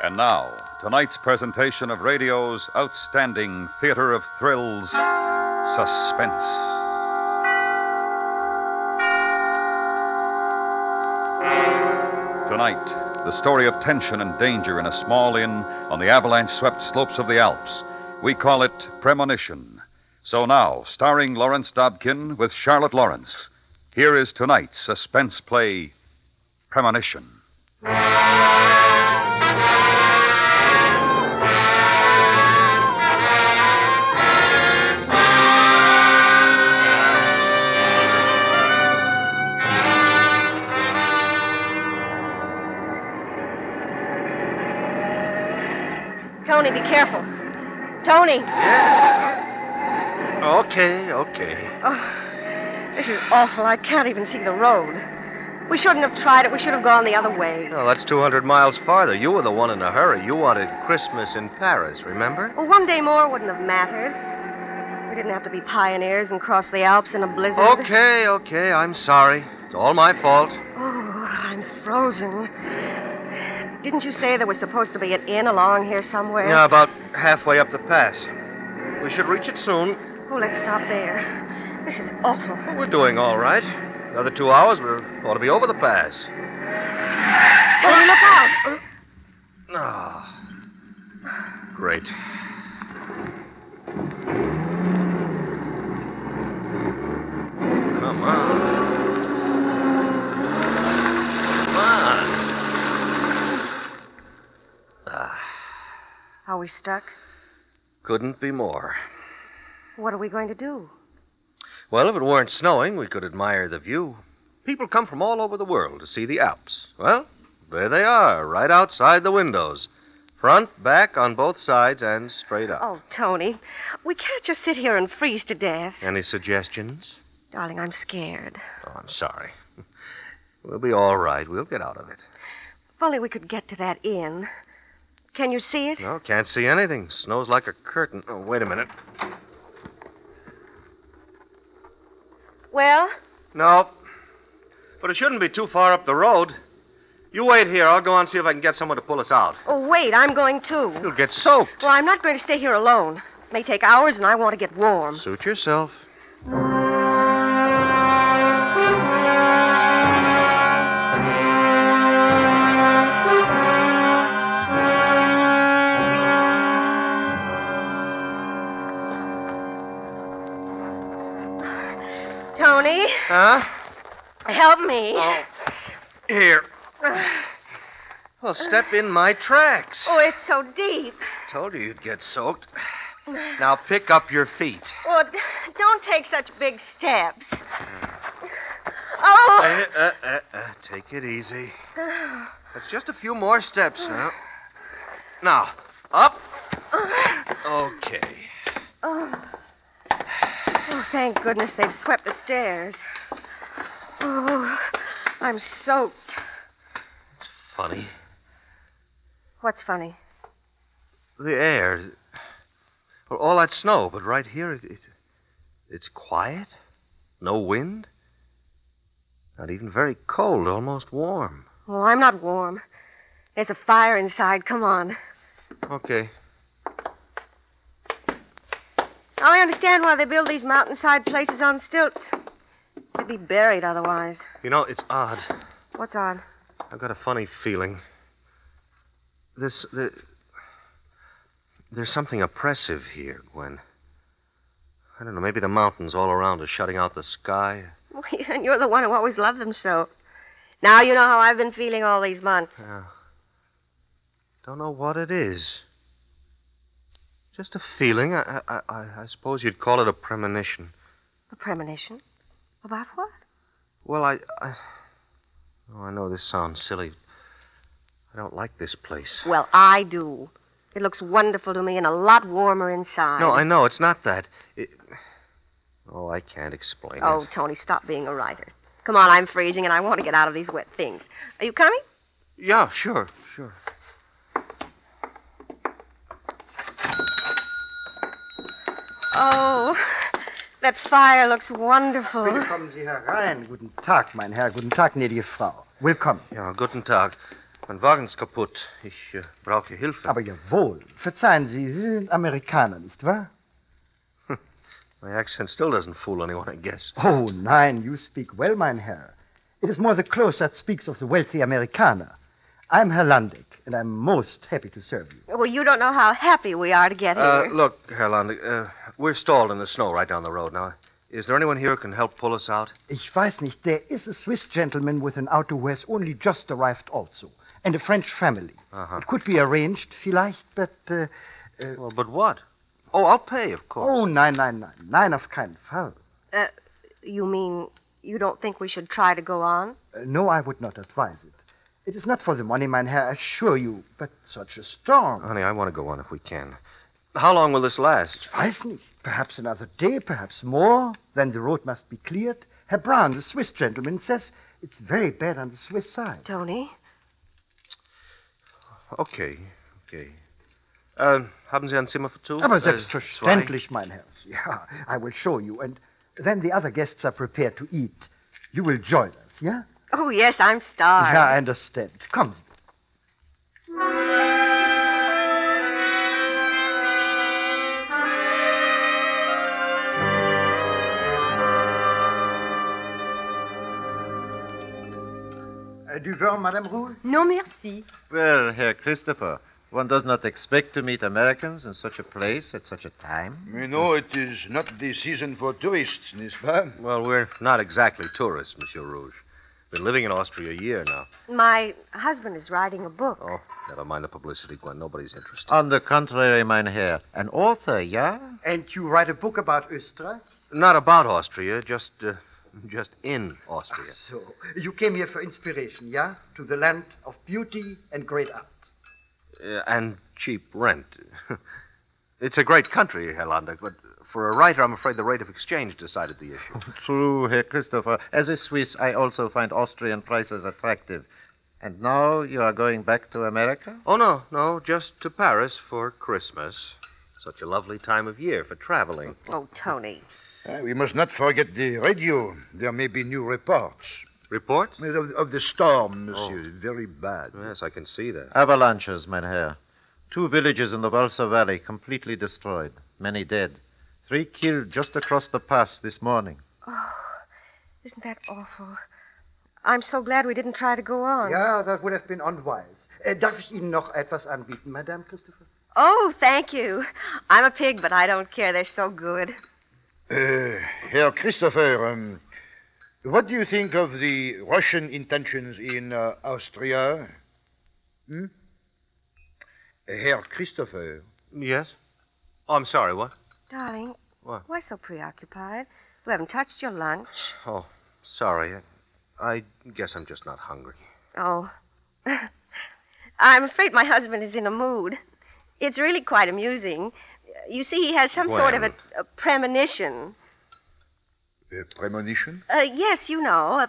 And now, tonight's presentation of radio's outstanding theater of thrills, Suspense. Tonight, the story of tension and danger in a small inn on the avalanche-swept slopes of the Alps. We call it Premonition. So now, starring Lawrence Dobkin with Charlotte Lawrence, here is tonight's suspense play, Premonition. Tony, be careful. Tony! Yeah. Okay. Oh, this is awful. I can't even see the road. We shouldn't have tried it. We should have gone the other way. No, that's 200 miles farther. You were the one in a hurry. You wanted Christmas in Paris, remember? Well, one day more wouldn't have mattered. We didn't have to be pioneers and cross the Alps in a blizzard. Okay. I'm sorry. It's all my fault. Oh, I'm frozen. Didn't you say there was supposed to be an inn along here somewhere? Yeah, about halfway up the pass. We should reach it soon. Oh, let's stop there. This is awful. Well, we're doing all right. Another 2 hours, we ought to be over the pass. Tony, look out! Oh, great. Come on. Are we stuck? Couldn't be more. What are we going to do? Well, if it weren't snowing, we could admire the view. People come from all over the world to see the Alps. Well, there they are, right outside the windows. Front, back, on both sides, and straight up. Oh, Tony, we can't just sit here and freeze to death. Any suggestions? Darling, I'm scared. Oh, I'm sorry. We'll be all right. We'll get out of it. If only we could get to that inn. Can you see it? No, can't see anything. Snow's like a curtain. Oh, wait a minute. Well? No. But it shouldn't be too far up the road. You wait here. I'll go and see if I can get someone to pull us out. Oh, wait, I'm going too. You'll get soaked. Well, I'm not going to stay here alone. It may take hours, and I want to get warm. Suit yourself. Tony? Huh? Help me. Oh, here. Well, step in my tracks. Oh, it's so deep. Told you you'd get soaked. Now pick up your feet. Oh, don't take such big steps. Oh! Take it easy. It's just a few more steps now. Now, up. Okay. Oh, thank goodness they've swept the stairs. Oh, I'm soaked. It's funny. What's funny? The air. Well, all that snow, but right here, it's quiet. No wind. Not even very cold, almost warm. Oh, I'm not warm. There's a fire inside. Come on. Okay. Now I understand why they build these mountainside places on stilts. They'd be buried otherwise. You know, it's odd. What's odd? I've got a funny feeling. There's something oppressive here, Gwen. I don't know, maybe the mountains all around are shutting out the sky. And you're the one who always loved them so. Now you know how I've been feeling all these months. Yeah. Don't know what it is. Just a feeling. I suppose you'd call it a premonition. A premonition? About what? Well, I know this sounds silly. I don't like this place. Well, I do. It looks wonderful to me and a lot warmer inside. No, I know. It's not that. Oh, I can't explain it. Oh, Tony, stop being a writer. Come on, I'm freezing and I want to get out of these wet things. Are you coming? Yeah, sure. Oh, that fire looks wonderful. Bitte kommen Sie herein. Guten Tag, mein Herr. Guten Tag, gnädige Frau. Willkommen. Ja, guten Tag. Mein Wagen ist kaputt. Ich brauche Hilfe. Aber jawohl. Verzeihen Sie, Sie sind Amerikaner, nicht wahr? My accent still doesn't fool anyone, I guess. Oh, nein, you speak well, mein Herr. It is more the close that speaks of the wealthy Amerikaner. I'm Herr Landig, and I'm most happy to serve you. Well, you don't know how happy we are to get here. Look, Herr Landig, we're stalled in the snow right down the road now. Is there anyone here who can help pull us out? Ich weiß nicht, there is a Swiss gentleman with an auto who has only just arrived also, and a French family. Uh-huh. It could be arranged, vielleicht, but... Well, but what? Oh, I'll pay, of course. Oh, nein, nein, nein. Nein, auf keinen Fall. You mean you don't think we should try to go on? No, I would not advise it. It is not for the money, mein Herr, I assure you, but such a storm. Honey, I want to go on if we can. How long will this last? Weiß nicht. Perhaps another day, perhaps more. Then the road must be cleared. Herr Brown, the Swiss gentleman, says it's very bad on the Swiss side. Tony? Okay. Haben Sie ein Zimmer für two? Aber selbstverständlich, mein Herr. Ja, I will show you. And then the other guests are prepared to eat. You will join us, yeah? Oh, yes, I'm starved. Yeah, I understand. Come. Du vin, Madame Rouge? No, merci. Well, Herr Christopher, one does not expect to meet Americans in such a place at such a time. You know, it is not the season for tourists, n'est-ce pas? Well, we're not exactly tourists, Monsieur Rouge. Been living in Austria a year now. My husband is writing a book. Oh, never mind the publicity, Gwen. Nobody's interested. On the contrary, mein Herr, an author, yeah? And you write a book about Österreich? Not about Austria, just in Austria. So, you came here for inspiration, yeah? To the land of beauty and great art. And cheap rent. It's a great country, Herr Landig, but for a writer, I'm afraid the rate of exchange decided the issue. True, Herr Christopher. As a Swiss, I also find Austrian prices attractive. And now you are going back to America? Oh, no, just to Paris for Christmas. Such a lovely time of year for traveling. Oh, Tony. We must not forget the radio. There may be new reports. Reports? Of the storm, monsieur. Very bad. Yes, I can see that. Avalanches, mein Herr. 2 villages in the Balsa Valley completely destroyed. Many dead. 3 killed just across the pass this morning. Oh, isn't that awful? I'm so glad we didn't try to go on. Yeah, that would have been unwise. Darf ich Ihnen noch etwas anbieten, Madame Christopher? Oh, thank you. I'm a pig, but I don't care. They're so good. Herr Christopher, what do you think of the Russian intentions in Austria? Herr Christopher. Yes? Oh, I'm sorry, what? Darling, What? why so preoccupied? You haven't touched your lunch. Oh, sorry. I guess I'm just not hungry. Oh. I'm afraid my husband is in a mood. It's really quite amusing. You see, he has some sort of a premonition. Premonition? Yes, you know.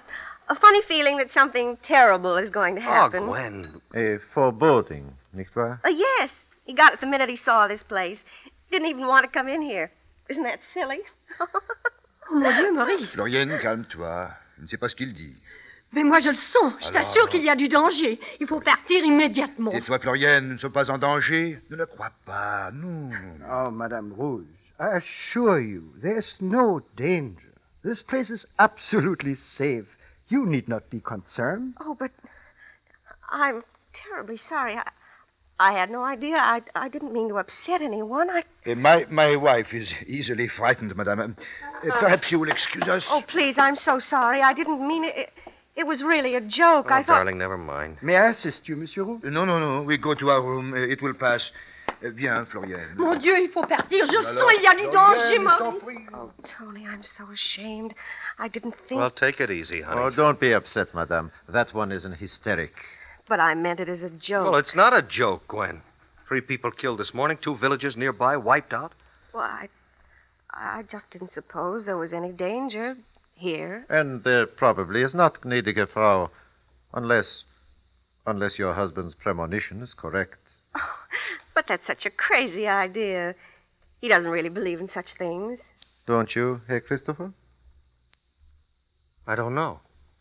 A funny feeling that something terrible is going to happen. Oh, Gwen. A foreboding, nicht wahr? Yes. He got it the minute he saw this place. Didn't even want to come in here. Isn't that silly? Oh, mon Dieu, Maurice. Florienne, calme-toi. Je ne sais pas ce qu'il dit. Mais moi, je le sens. Je t'assure qu'il y a du danger. Il faut partir immédiatement. Tais-toi, Florienne, nous ne sommes pas en danger. Ne le crois pas, non. Oh, Madame Rouge, I assure you, there's no danger. This place is absolutely safe. You need not be concerned. Oh, but I'm terribly sorry. I had no idea. I didn't mean to upset anyone. My wife is easily frightened, madame. Perhaps you will excuse us. Oh, please, I'm so sorry. I didn't mean it. It was really a joke. Oh, I thought... darling, never mind. May I assist you, Monsieur Rouge? No. We go to our room. It will pass. Viens, Florienne. Mon Dieu, il faut partir. Je sens, il y a du danger, Maurice. Oh, Tony, I'm so ashamed. I didn't think... Well, take it easy, honey. Oh, don't be upset, madame. That one is an hysteric. But I meant it as a joke. Well, it's not a joke, Gwen. 3 people killed this morning, 2 villages nearby wiped out. Well, I just didn't suppose there was any danger here. And there probably is not, gnädige Frau, unless your husband's premonition is correct. Oh, but that's such a crazy idea. He doesn't really believe in such things. Don't you, Herr Christopher? I don't know.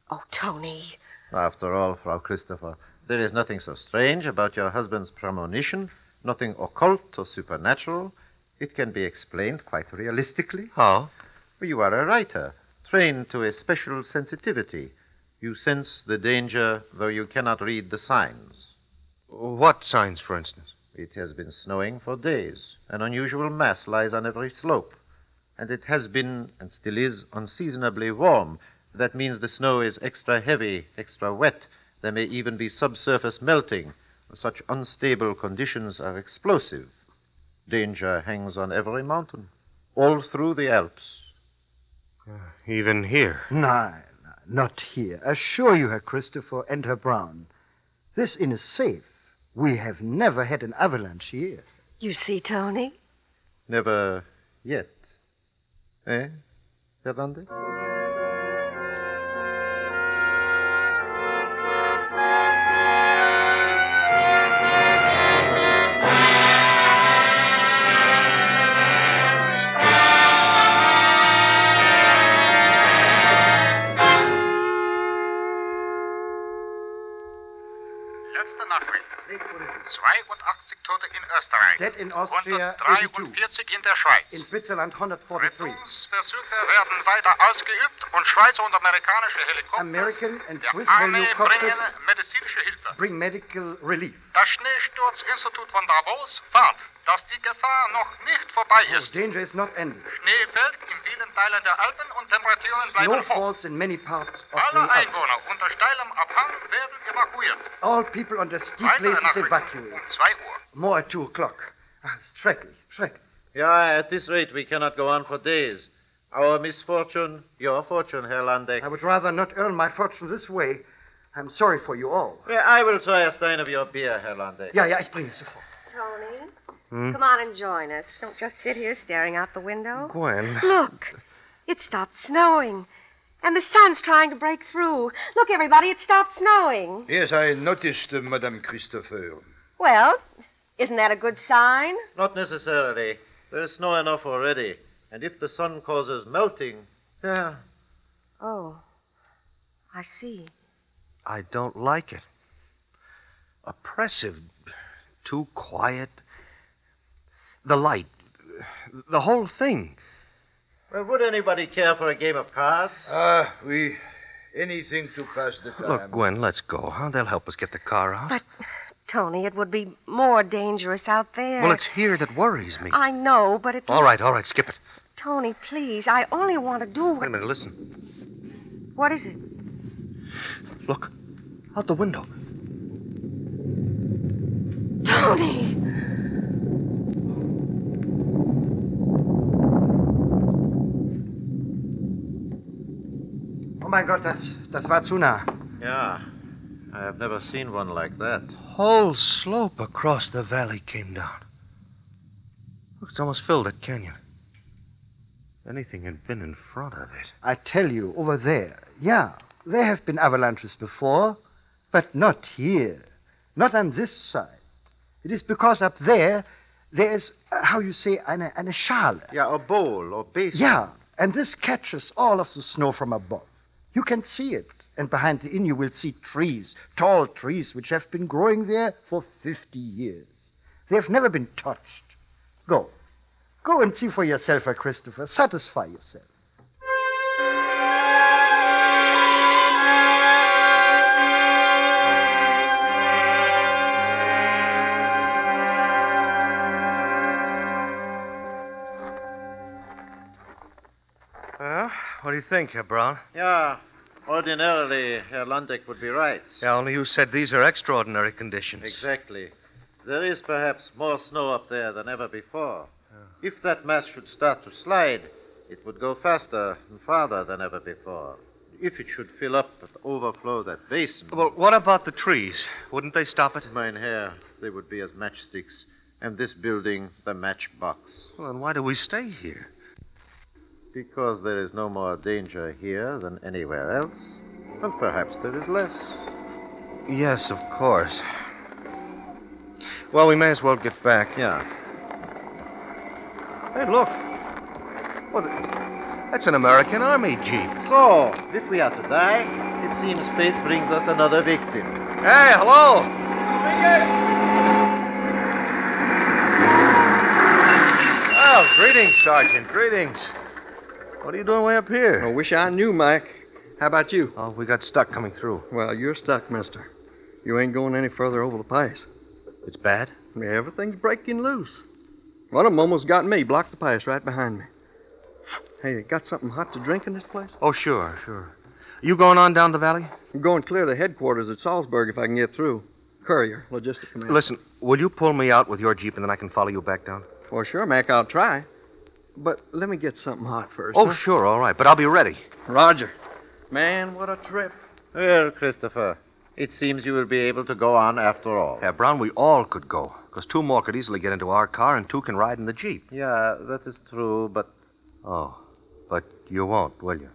Oh, Tony. After all, Frau Christopher, There is nothing so strange about your husband's premonition, nothing occult or supernatural. It can be explained quite realistically. How? You are a writer, trained to a special sensitivity. You sense the danger, though you cannot read the signs. What signs, for instance? It has been snowing for days. An unusual mass lies on every slope. And it has been, and still is, unseasonably warm. That means the snow is extra heavy, extra wet. There may even be subsurface melting. Such unstable conditions are explosive. Danger hangs on every mountain, all through the Alps. Even here. No, not here. Assure you, Herr Christopher and Herr Brown. This inn is safe. We have never had an avalanche here. You see, Tony? Never yet. Eh, Herr Lande? Letzte Nachricht. 82 Tote in Österreich. Dead in Austria, 143 in der Schweiz. In Switzerland, 143. Rettungsversuche werden weiter ausgeübt und Schweizer und amerikanische Helikopter American and der Swiss Armee helicopters bringen medizinische Hilfe. bring medical relief. Das Schneestürzinstitut von Davos warnt, dass die Gefahr noch nicht vorbei ist. Danger is not ended. Schnee fällt in vielen Teilen der Alpen und Temperaturen Snow bleiben hoch. falls in many parts of the Alle Alps. Einwohner unter steilem Abhang werden evakuiert. All people on the steep Weitere places Nachrichten evacuated. um 2 Uhr. More at 2 o'clock. Schrecklich, schrecklich. Yeah, at this rate we cannot go on for days. Our misfortune, your fortune, Herr Landeck. I would rather not earn my fortune this way. I'm sorry for you all. Yeah, I will try a stein of your beer, Herr Landeck. Ja, ich bringe es sofort. Tony? Come on and join us. Don't just sit here staring out the window. Gwen. Look, it stopped snowing. And the sun's trying to break through. Look, everybody, it stopped snowing. Yes, I noticed, Madame Christopher. Well, isn't that a good sign? Not necessarily. There is snow enough already. And if the sun causes melting, yeah. Oh, I see. I don't like it. Oppressive. Too quiet. The light. The whole thing. Well, would anybody care for a game of cards? Anything to pass the time. Look, Gwen, let's go, huh? They'll help us get the car out. But, Tony, it would be more dangerous out there. Well, it's here that worries me. I know, but it... All right, skip it. Tony, please, I only want to do what... Wait a minute, listen. What is it? Look, out the window. Tony! Oh, mein Gott, das war zu nah. Yeah. I have never seen one like that. Whole slope across the valley came down. Look, it's almost filled that canyon. Anything had been in front of it. I tell you, over there. Yeah, there have been avalanches before, but not here. Not on this side. It is because up there is, how you say, eine Schale. Yeah, a bowl or basin. Yeah, and this catches all of the snow from above. You can see it. And behind the inn you will see trees, tall trees, which have been growing there for 50 years. They have never been touched. Go. Go and see for yourself, Herr Christopher. Satisfy yourself. Well, what do you think, Herr Brown? Yeah. Ordinarily, Herr Landeck would be right. Yeah, only you said these are extraordinary conditions. Exactly. There is perhaps more snow up there than ever before. If that mass should start to slide, it would go faster and farther than ever before. If it should fill up and overflow that basin... Well, what about the trees? Wouldn't they stop it? Mein Herr, they would be as matchsticks. And this building, the matchbox. Well, then why do we stay here? Because there is no more danger here than anywhere else. And perhaps there is less. Yes, of course. Well, we may as well get back. Yeah. Hey, look. Well, that's an American Army jeep. So, if we are to die, it seems fate brings us another victim. Hey, hello. Oh, greetings, Sergeant. Greetings. What are you doing way up here? I wish I knew, Mike. How about you? Oh, we got stuck coming through. Well, you're stuck, mister. You ain't going any further over the pass. It's bad? Everything's breaking loose. One of them almost got me, blocked the pass right behind me. Hey, you got something hot to drink in this place? Oh, sure. You going on down the valley? I'm going clear to headquarters at Salzburg if I can get through. Courier, logistic command. Listen, will you pull me out with your Jeep and then I can follow you back down? Well, sure, Mac, I'll try. But let me get something hot first. Oh, huh? sure, all right. But I'll be ready. Roger. Man, what a trip. Well, Christopher, it seems you will be able to go on after all. Herr Brown, we all could go. Because 2 more could easily get into our car and 2 can ride in the Jeep. Yeah, that is true, but... Oh, but you won't, will you?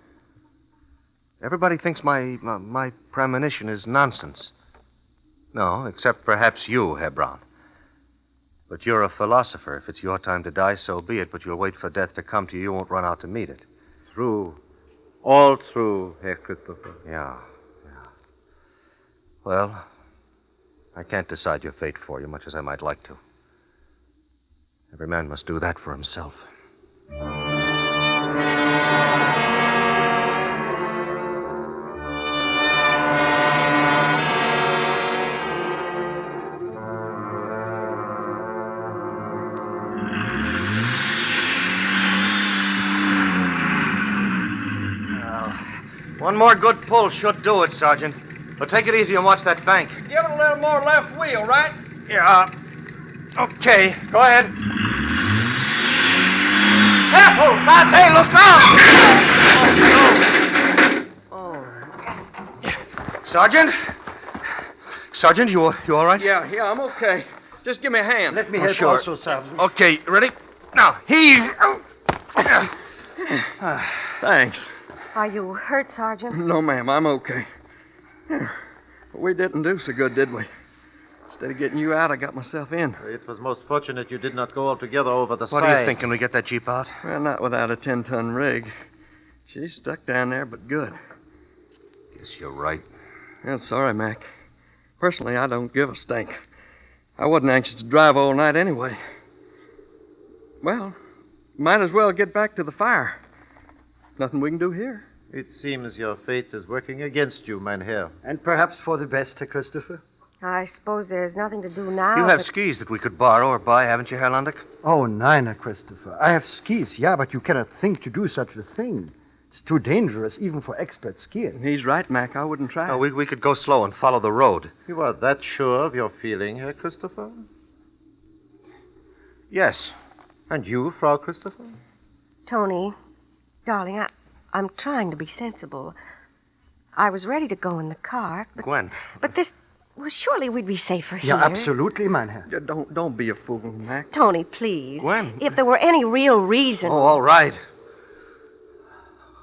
Everybody thinks my premonition is nonsense. No, except perhaps you, Herr Brown. But you're a philosopher. If it's your time to die, so be it. But you'll wait for death to come to you. You won't run out to meet it. True. All true, Herr Christopher. Yeah. Well, I can't decide your fate for you, much as I might like to. Every man must do that for himself. One more good pull should do it, Sergeant. But take it easy and watch that bank. Give it a little more left wheel, right? Yeah. Okay, go ahead. Careful! Dante, look out! Oh. Sergeant? Sergeant, you all right? Yeah, I'm okay. Just give me a hand. Let me help sure. also, Sergeant. Okay, ready? Now, heave. Thanks. Are you hurt, Sergeant? No, ma'am, I'm okay. We didn't do so good, did we? Instead of getting you out, I got myself in. It was most fortunate you did not go altogether over the What side. do you think? Can we get that Jeep out? Well, not without a 10-ton rig. She's stuck down there, but good. Guess you're right. Yeah, sorry, Mac. Personally, I don't give a stink. I wasn't anxious to drive all night anyway. Well, might as well get back to the fire. Nothing we can do here. It seems your fate is working against you, mein Herr. And perhaps for the best, Herr Christopher. I suppose there's nothing to do now. You have but... skis that we could borrow or buy, haven't you, Herr Landick? Oh, nein, Herr Christopher. I have skis, yeah, but you cannot think to do such a thing. It's too dangerous, even for expert skiers. He's right, Mac. I wouldn't try. No, we could go slow and follow the road. You are that sure of your feeling, Herr Christopher? Yes. And you, Frau Christopher? Tony, darling, I'm trying to be sensible. I was ready to go in the car, but... Gwen. But this... Well, surely we'd be safer here. Yeah, absolutely, mein Herr. Yeah, don't be a fool, Mac. Tony, please. Gwen. If there were any real reason... Oh, all right.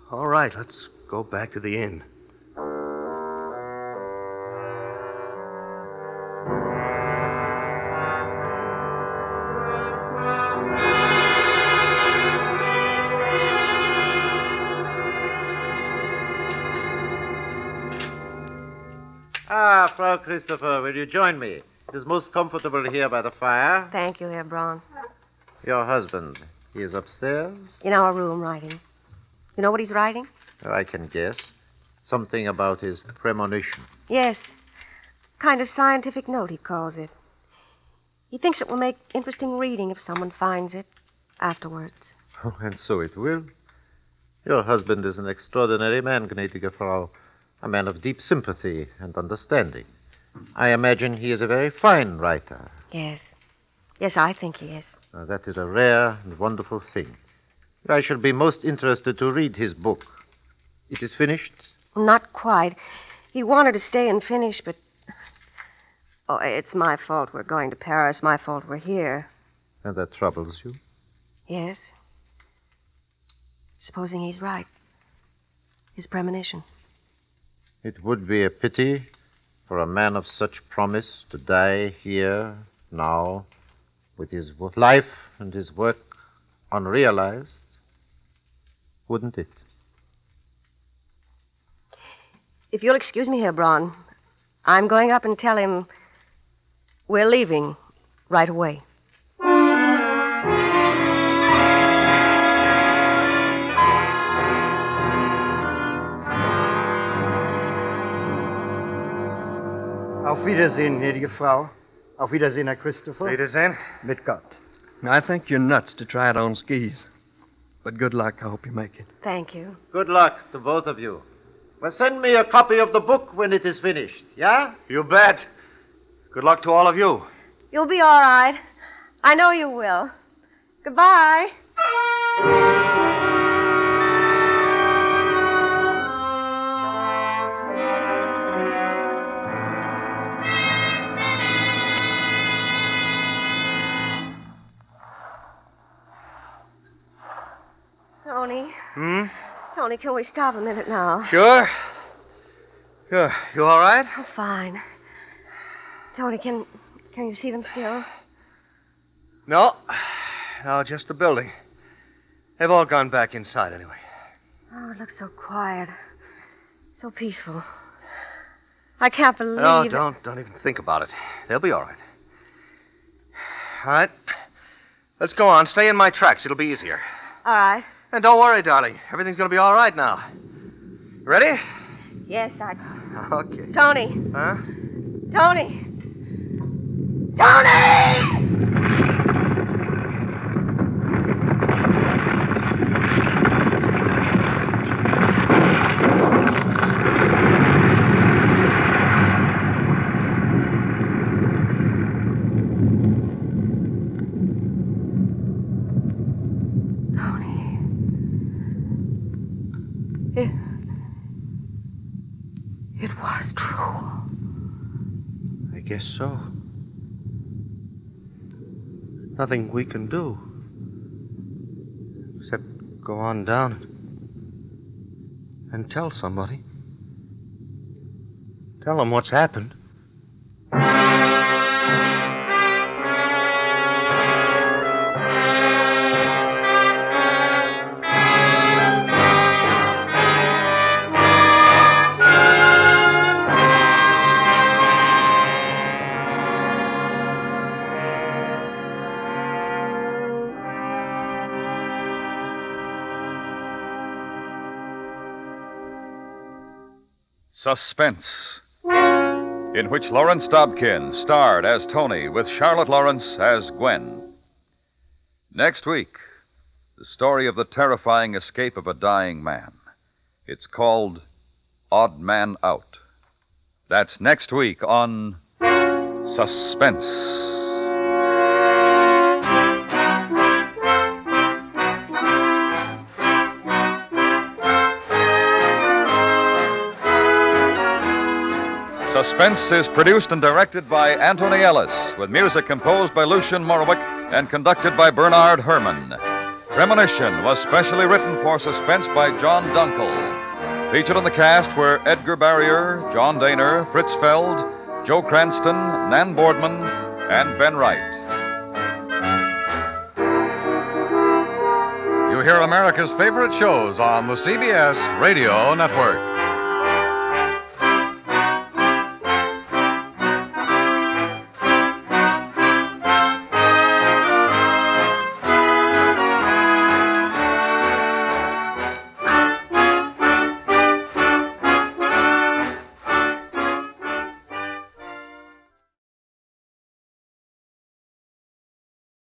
All right, let's go back to the inn. Ah, Frau Christopher, will you join me? It is most comfortable here by the fire. Thank you, Herr Braun. Your husband, he is upstairs? In our room, writing. You know what he's writing? I can guess. Something about his premonition. Yes. Kind of scientific note, he calls it. He thinks it will make interesting reading if someone finds it afterwards. Oh, and so it will. Your husband is an extraordinary man, gnädige Frau. A man of deep sympathy and understanding. I imagine he is a very fine writer. Yes. Yes, I think he is. That is a rare and wonderful thing. I shall be most interested to read his book. It is finished? Not quite. He wanted to stay and finish, but... Oh, it's my fault we're going to Paris. My fault we're here. And that troubles you? Yes. Supposing he's right. His premonition. It would be a pity for a man of such promise to die here, now, with his life and his work unrealized. Wouldn't it? If you'll excuse me, Herr Braun, I'm going up and tell him we're leaving right away. Auf Wiedersehen, gnädige Frau. Auf Wiedersehen, Herr Christopher. Wiedersehen. Mit Gott. I think you're nuts to try it on skis. But good luck. I hope you make it. Thank you. Good luck to both of you. Well, send me a copy of the book when it is finished, yeah? You bet. Good luck to all of you. You'll be all right. I know you will. Goodbye. Tony. Tony, can we stop a minute now? Sure. Sure. You all right? Oh, fine. Tony, can you see them still? No. No, just the building. They've all gone back inside anyway. Oh, it looks so quiet. So peaceful. I can't believe No, it. don't even think about it. They'll be all right. All right. Let's go on. Stay in my tracks. It'll be easier. All right. And don't worry, darling. Everything's going to be all right now. Ready? Yes, Okay. Tony. Huh? Tony! Tony! It was true. I guess so. Nothing we can do. Except go on down and tell somebody. Tell them what's happened. Suspense, in which Lawrence Dobkin starred as Tony with Charlotte Lawrence as Gwen. Next week, the story of the terrifying escape of a dying man. It's called Odd Man Out. That's next week on Suspense. Suspense is produced and directed by Anthony Ellis, with music composed by Lucien Morawick and conducted by Bernard Herrmann. Premonition was specially written for Suspense by John Dunkel. Featured in the cast were Edgar Barrier, John Daner, Fritz Feld, Joe Cranston, Nan Boardman, and Ben Wright. You hear America's favorite shows on the CBS Radio Network.